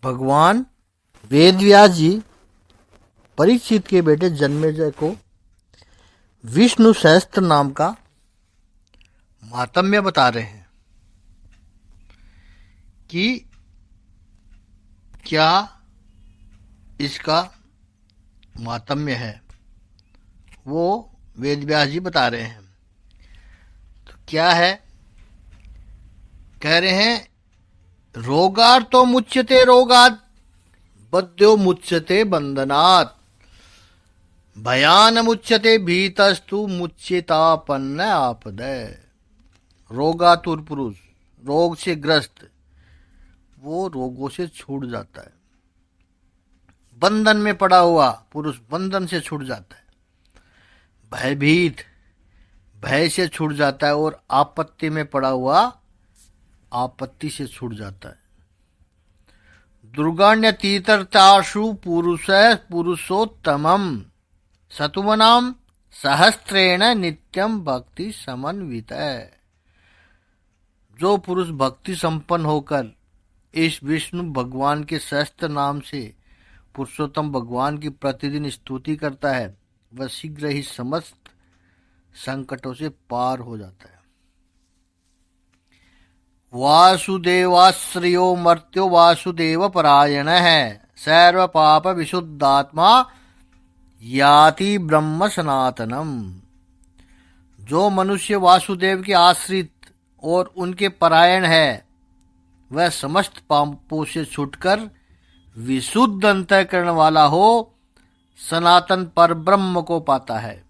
भगवान वेदव्यास जी परीक्षित के बेटे जन्मेजय को विष्णु सहस्त्र नाम का महात्म्य बता रहे हैं कि क्या इसका महात्म्य है, वो वेदव्यास जी बता रहे हैं। तो क्या है, कह रहे हैं रोगार्तो मुच्यते रोगात् बद्यो मुच्यते बंधनात् भयान मुच्यते भीतस्तु मुच्यतापन्न आपदय। रोगातुर पुरुष, रोग से ग्रस्त, वो रोगों से छूट जाता है। बंधन में पड़ा हुआ पुरुष बंधन से छूट जाता है। भयभीत, भय से छूट जाता है। और आपत्ति में पड़ा हुआ आपत्ति से छूट जाता है। दुर्गण्य तीर्थाशु पुरुषोत्तमम सतुमनाम सहस्त्रेण नित्यम भक्ति समन्वित है। जो पुरुष भक्ति संपन्न होकर इस विष्णु भगवान के सहस्त्र नाम से पुरुषोत्तम भगवान की प्रतिदिन स्तुति करता है, वह शीघ्र ही समस्त संकटों से पार हो जाता है। वासुदेवाश्रयो मर्त्यो वासुदेव परायण है, सर्व पाप विशुद्धात्मा याति ब्रह्म सनातनम। जो मनुष्य वासुदेव के आश्रित और उनके परायण है, वह समस्त पापों से छूटकर विशुद्ध अंतःकरण वाला हो सनातन पर ब्रह्म को पाता है।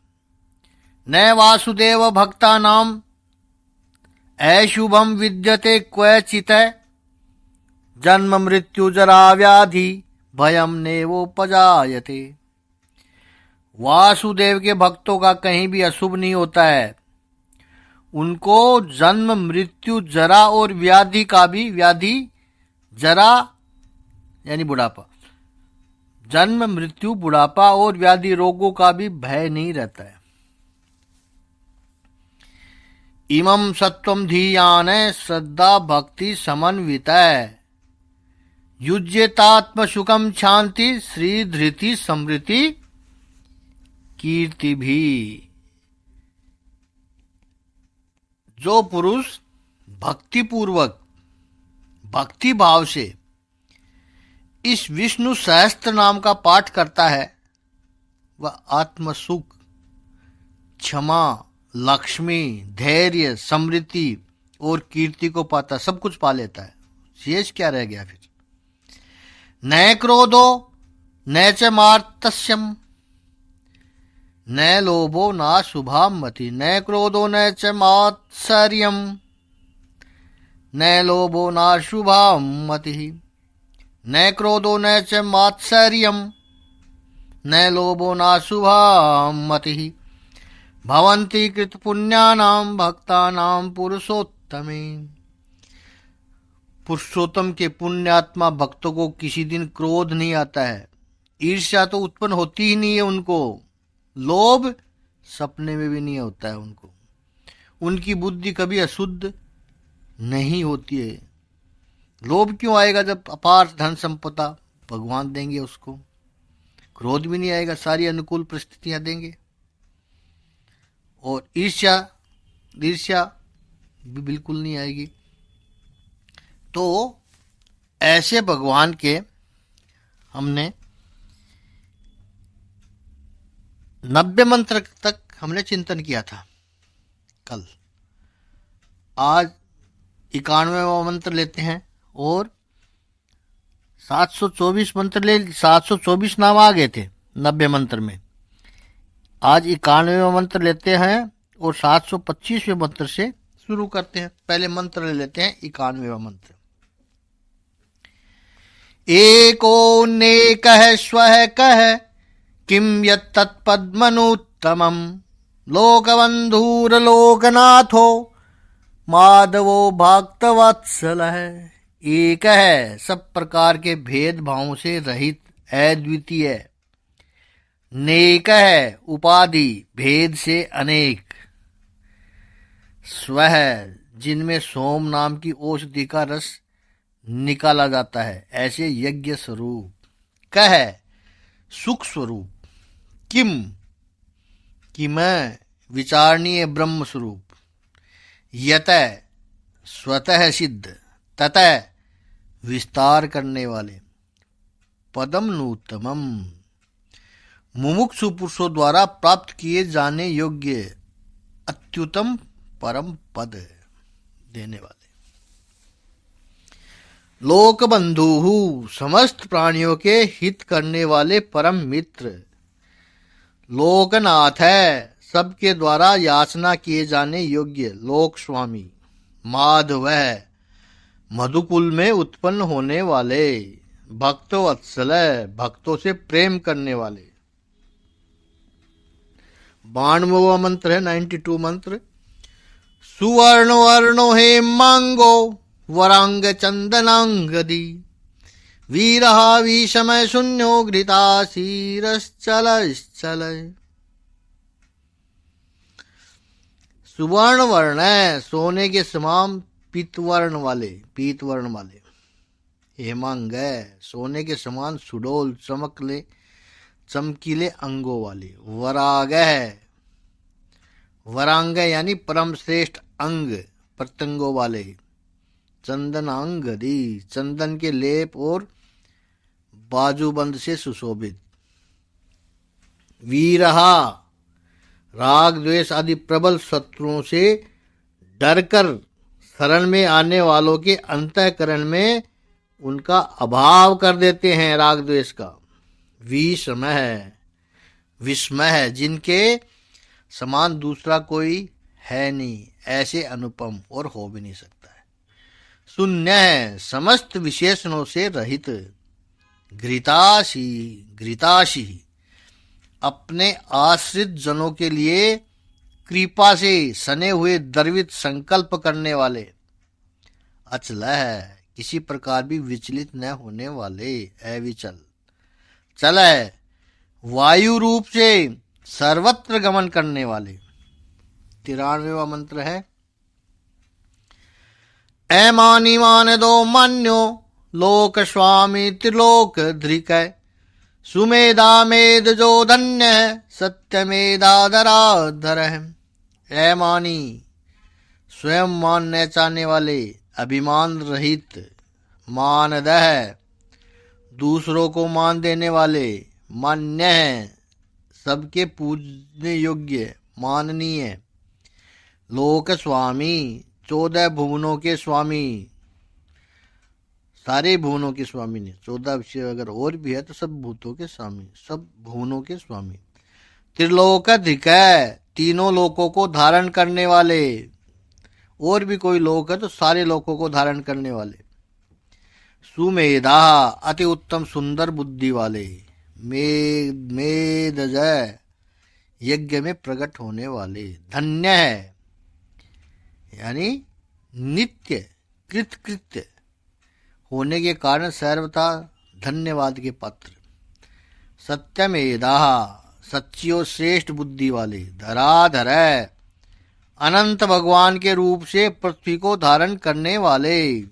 न वासुदेव भक्ता नाम अशुभम विद्यते क्वचित जन्म मृत्यु जरा व्याधि भयम नेवोपजायते। वासुदेव के भक्तों का कहीं भी अशुभ नहीं होता है। उनको जन्म मृत्यु जरा और व्याधि का भी, व्याधि जरा यानी बुढ़ापा, जन्म मृत्यु बुढ़ापा और व्याधि रोगों का भी भय नहीं रहता है। इमं सत्वम धीयान श्रद्धा भक्ति समन्वित युज्यतात्म सुखम शांति श्री धृति समृति कीर्ति भी। जो पुरुष भक्ति पूर्वक भक्ति भाव से इस विष्णु सहस्त्र नाम का पाठ करता है, वह आत्म सुख, क्षमा, लक्ष्मी, धैर्य, समृद्धि और कीर्ति को पाता, सब कुछ पा लेता है। शेष क्या रह गया फिर? न क्रोधो न च मार्तस्यम न लोभो न शुभामति। न क्रोधो न च मात्सर्यम न लोभो न शुभामति। न क्रोधो न च मात्सर्यम न लोभो न शुभामति। भवन्ति कृत पुण्यानां भक्तानां पुरुषोत्तमे। पुरुषोत्तम के पुण्यात्मा भक्तों को किसी दिन क्रोध नहीं आता है। ईर्ष्या तो उत्पन्न होती ही नहीं है उनको। लोभ सपने में भी नहीं होता है उनको। उनकी बुद्धि कभी अशुद्ध नहीं होती है। लोभ क्यों आएगा जब अपार धन संपदा भगवान देंगे उसको? क्रोध भी नहीं आएगा, सारी अनुकूल परिस्थितियां देंगे। और ईर्ष्या भी बिल्कुल नहीं आएगी। तो ऐसे भगवान के हमने 90 मंत्र तक हमने चिंतन किया था कल। आज 91वां मंत्र लेते हैं और 724 मंत्र ले, 724 नाम आ गए थे 90 मंत्र में। आज 91वां मंत्र लेते हैं और 725वें मंत्र से शुरू करते हैं। पहले मंत्र ले लेते हैं 91वां मंत्र। एको नेकः स्वः कः किं यत्तत्पद्मनोत्तमं लोकबन्धुरलोकनाथो माधवो भक्तवत्सलः। एक है, सब प्रकार के भेदभावों से रहित, अद्वितीय। नेक है, उपाधि, भेद से अनेक। स्व, जिनमें सोम नाम की औषधि का रस निकाला जाता है। ऐसे यज्ञ स्वरूप कह सुख स्वरूप, किम कि मैं विचारणीय ब्रह्म स्वरूप, यतः स्वतः सिद्ध, ततः विस्तार करने वाले, पदम नूतमम मुमुक्षु पुरुषों द्वारा प्राप्त किए जाने योग्य अत्युत्तम परम पद देने वाले। लोक बंधु समस्त प्राणियों के हित करने वाले परम मित्र, लोकनाथ है सबके द्वारा याचना किए जाने योग्य लोक स्वामी, माधव है मधुकुल में उत्पन्न होने वाले, भक्त वत्सल है भक्तों से प्रेम करने वाले। 92वां मंत्र है 92 मंत्र। सुवर्ण वर्णो हे मांगो वरांग चंदनांगदी, वीरहा विषमय शून्यो घृता शीरश्चल। सुवर्ण वर्ण है सोने के समान पीतवर्ण वाले। हेमांग है सोने के समान सुडोल चमकीले अंगों वाले। वरांग यानी परम श्रेष्ठ अंग प्रत्यंगों वाले। चंदनांगदी चंदन के लेप और बाजूबंद से सुशोभित। वीरहा राग द्वेष आदि प्रबल शत्रुओं से डरकर शरण में आने वालों के अंतःकरण में उनका अभाव कर देते हैं राग द्वेष का। विस्मय है जिनके समान दूसरा कोई है नहीं, ऐसे अनुपम और हो भी नहीं सकता है। शून्य है समस्त विशेषणों से रहित। घृताशी अपने आश्रित जनों के लिए कृपा से सने हुए द्रवित संकल्प करने वाले। अचल है किसी प्रकार भी विचलित न होने वाले, अविचल। चल है वायु रूप से सर्वत्र गमन करने वाले। 93वां मंत्र है। ऐमानी मान दो मान्यो लोक स्वामी त्रिलोक धृक, सुमेधा मेद जो धन्य है सत्यमेधाधराधर है। ऐमानी स्वयं मानने चाहने वाले, अभिमान रहित, मानदह दूसरों को मान देने वाले, मान्य है सबके पूजने योग्य, माननीय। लोक स्वामी 14 भुवनों के स्वामी, सारे भुवनों के स्वामी ने। 14 विषय अगर और भी है तो सब भूतों के स्वामी, सब भुवनों के स्वामी। त्रिलोकाधिक तीनों लोकों को धारण करने वाले, और भी कोई लोक है तो सारे लोकों को धारण करने वाले। सुमेधा अति उत्तम सुंदर बुद्धि वाले। मेदजय यज्ञ में प्रकट होने वाले। धन्य है यानी नित्य कृतकृत्य होने के कारण सर्वथा धन्यवाद के पात्र। सत्यमेधा सच्ची और श्रेष्ठ बुद्धि वाले। धराधर है अनंत भगवान के रूप से पृथ्वी को धारण करने वाले।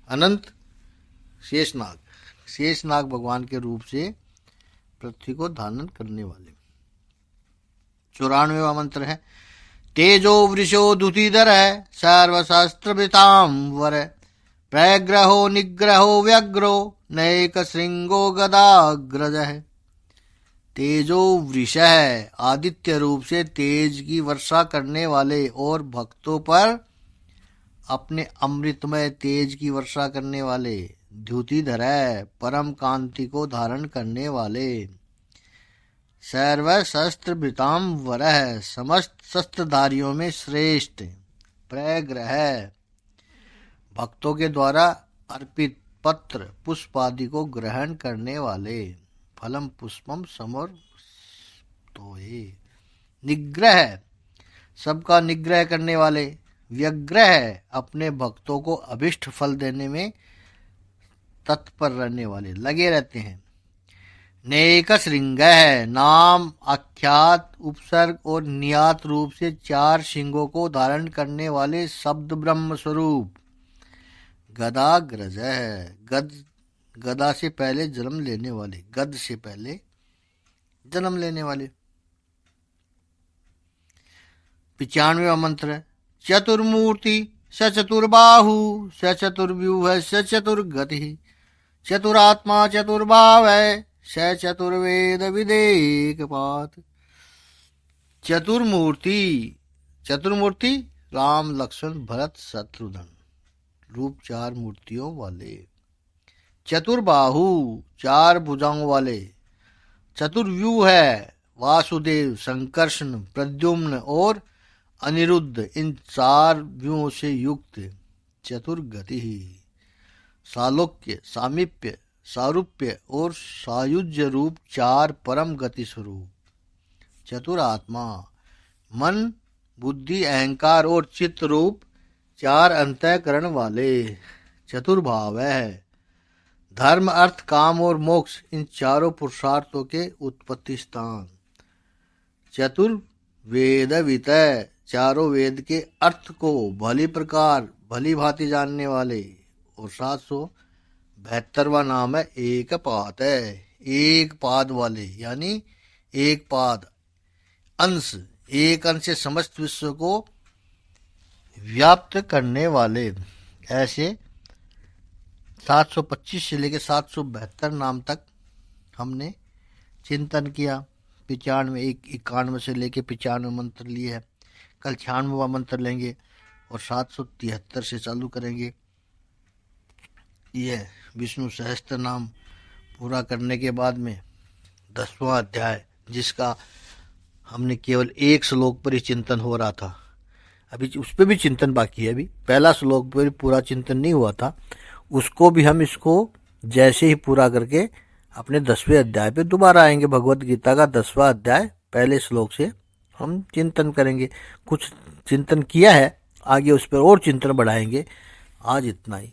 अनंत शेषनाग भगवान के रूप से पृथ्वी को धारण करने वाले। 94वां मंत्र है। तेजो वृषो दुतिधर है सर्वशास्त्रवृतांवर, प्रग्रहो निग्रहो व्यग्रो नैक श्रृंगो गदाग्रज है। तेजो वृष है आदित्य रूप से तेज की वर्षा करने वाले और भक्तों पर अपने अमृतमय तेज की वर्षा करने वाले। द्युतिधर है परम कांति को धारण करने वाले। सर्व शस्त्र वृतांवर है समस्त शस्त्रधारियों में श्रेष्ठ। प्रग्रह है भक्तों के द्वारा अर्पित पत्र पुष्प आदि को ग्रहण करने वाले। फलम पुष्पम समर तो निग्रह सबका निग्रह करने वाले। व्यग्रह अपने भक्तों को अभिष्ट फल देने में तत्पर रहने वाले, लगे रहते हैं। नेक श्रृंग है नाम आख्यात उपसर्ग और नियात रूप से 4 सिंगों को धारण करने वाले शब्द ब्रह्म स्वरूप। गदाग्रज है। गदा से पहले जन्म लेने वाले, गद से पहले जन्म लेने वाले। 95वां मंत्र है चतुर्मूर्ति स चतुर्बाहु स चतुर्व्यूह स चतुर्गति चतुरात्मा चतुर्भाव है स चतुर्वेद विदेक पात। चतुर्मूर्ति, चतुर्मूर्ति राम लक्ष्मण भरत शत्रुघ्न, रूप 4 मूर्तियों वाले। चतुर्बाहु 4 भुजाओं वाले। चतुर्व्यूह है वासुदेव, संकर्षण, प्रद्युम्न और अनिरुद्ध, इन 4 व्यूहों से युक्त। चतुर्गति सालोक्य, सामीप्य, सारूप्य और सायुज्य रूप 4 परम गति स्वरूप। चतुरात्मा मन, बुद्धि, अहंकार और चित्त रूप 4 अंतःकरण वाले। चतुर्भाव है धर्म, अर्थ, काम और मोक्ष, इन 4 पुरुषार्थों के उत्पत्ति स्थान। चतुर्वेद वितय 4 वेद के अर्थ को भली प्रकार भली भांति जानने वाले। और 772वां नाम है एक पाद है, एक पाद वाले, यानी एक पाद अंश, एक अंश से समस्त विश्व को व्याप्त करने वाले। ऐसे 725 से लेकर 772 नाम तक हमने चिंतन किया। 91 से लेकर 95 मंत्र लिए हैं। कल 96वां मंत्र लेंगे और 773 से चालू करेंगे। यह विष्णु सहस्त्र नाम पूरा करने के बाद में 10वां अध्याय, जिसका हमने केवल एक श्लोक पर ही चिंतन हो रहा था, अभी उस पर भी चिंतन बाकी है। अभी पहला श्लोक पर पूरा चिंतन नहीं हुआ था, उसको भी हम इसको जैसे ही पूरा करके अपने 10वें अध्याय पे दोबारा आएंगे। भगवत गीता का 10वां अध्याय पहले श्लोक से हम चिंतन करेंगे। कुछ चिंतन किया है, आगे उस पर और चिंतन बढ़ाएंगे। आज इतना ही।